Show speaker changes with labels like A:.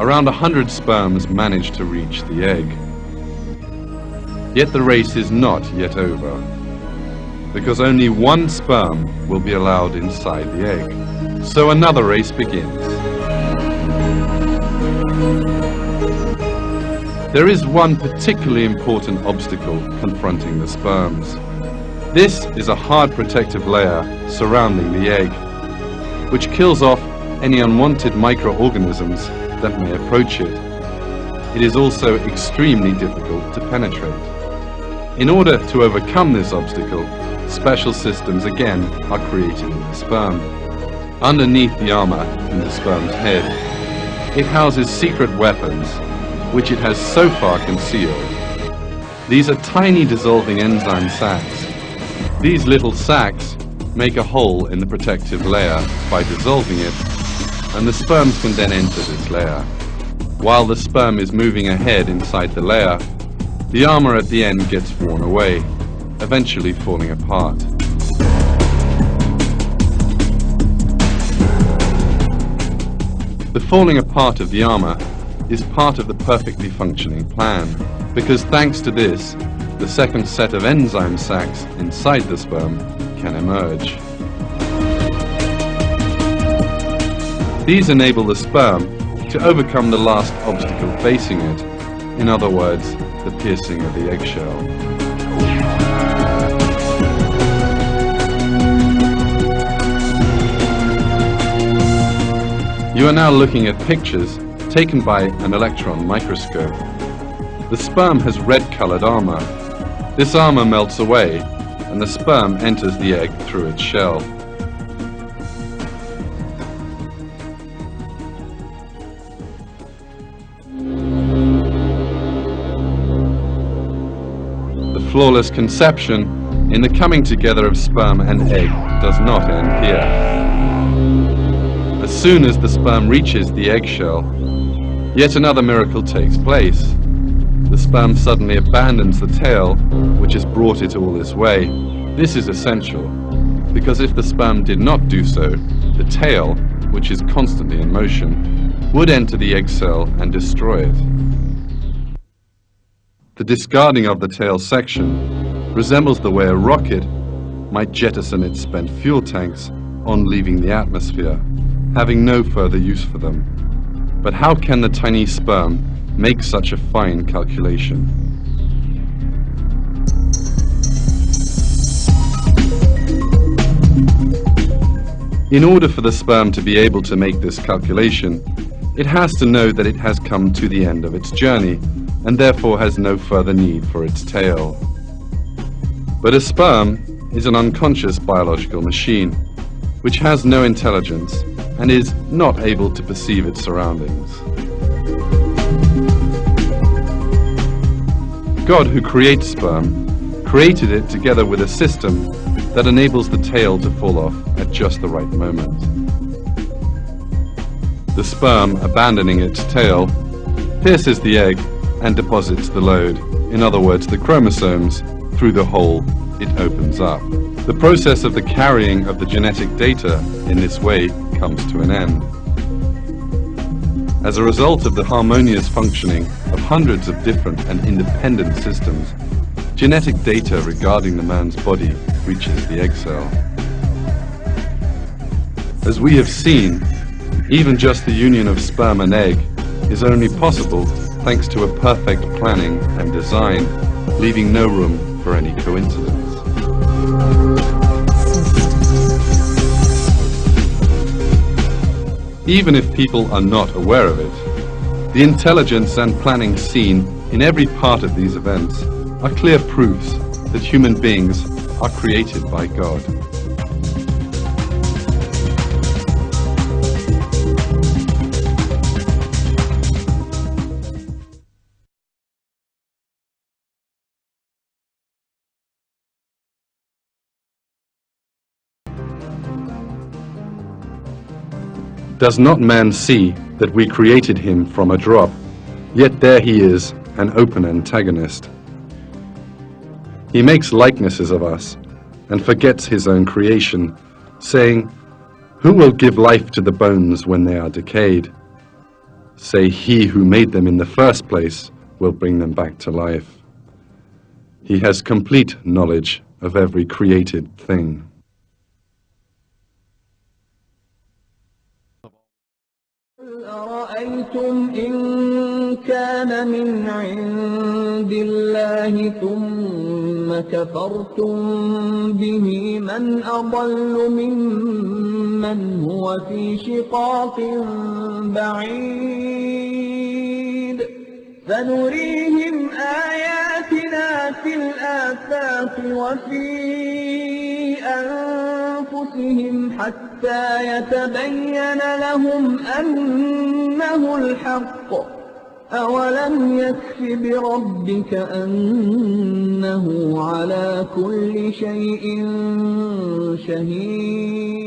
A: Around 100 sperms manage to reach the egg. Yet the race is not yet over, because only one sperm will be allowed inside the egg. So another race begins. There is one particularly important obstacle confronting the sperms. This is a hard protective layer surrounding the egg, which kills off any unwanted microorganisms that may approach it. It is also extremely difficult to penetrate. In order to overcome this obstacle, special systems again are created in the sperm. Underneath the armor in the sperm's head, it houses secret weapons, which it has so far concealed. These are tiny dissolving enzyme sacs. These little sacs make a hole in the protective layer by dissolving it, and the sperms can then enter this layer. While the sperm is moving ahead inside the layer, the armor at the end gets worn away, eventually falling apart. The falling apart of the armor is part of the perfectly functioning plan, because thanks to this, the second set of enzyme sacs inside the sperm can emerge. These enable the sperm to overcome the last obstacle facing it, in other words, the piercing of the eggshell. You are now looking at pictures taken by an electron microscope. The sperm has red-colored armor. This armor melts away, and the sperm enters the egg through its shell. The flawless conception in the coming together of sperm and egg does not end here. As soon as the sperm reaches the eggshell, yet another miracle takes place. The sperm suddenly abandons the tail, which has brought it all this way. This is essential, because if the sperm did not do so, the tail, which is constantly in motion, would enter the egg cell and destroy it. The discarding of the tail section resembles the way a rocket might jettison its spent fuel tanks on leaving the atmosphere, having no further use for them. But how can the tiny sperm make such a fine calculation? In order for the sperm to be able to make this calculation, it has to know that it has come to the end of its journey, and therefore has no further need for its tail. But a sperm is an unconscious biological machine, which has no intelligence and is not able to perceive its surroundings. God, who creates sperm, created it together with a system that enables the tail to fall off at just the right moment. The sperm, abandoning its tail, pierces the egg and deposits the load, in other words the chromosomes, through the hole it opens up. The process of the carrying of the genetic data in this way comes to an end. As a result of the harmonious functioning of hundreds of different and independent systems, genetic data regarding the man's body reaches the egg cell. As we have seen, even just the union of sperm and egg is only possible thanks to a perfect planning and design, leaving no room for any coincidence. Even if people are not aware of it, the intelligence and planning seen in every part of these events are clear proofs that human beings are created by God. Does not man see that we created him from a drop, yet there he is, an open antagonist. He makes likenesses of us and forgets his own creation, saying, "Who will give life to the bones when they are decayed?" say he who made them in the first place will bring them back to life. He has complete knowledge of every created thing.
B: أرأيتم إن كان من عند الله ثم كفرتم به من أضل ممن هو في شقاق بعيد سنريهم آياتنا في الآفاق وفي أنفسهم حتى يتبين لهم أنه الحق أولم يكف بربك أنه على كل شيء شهيد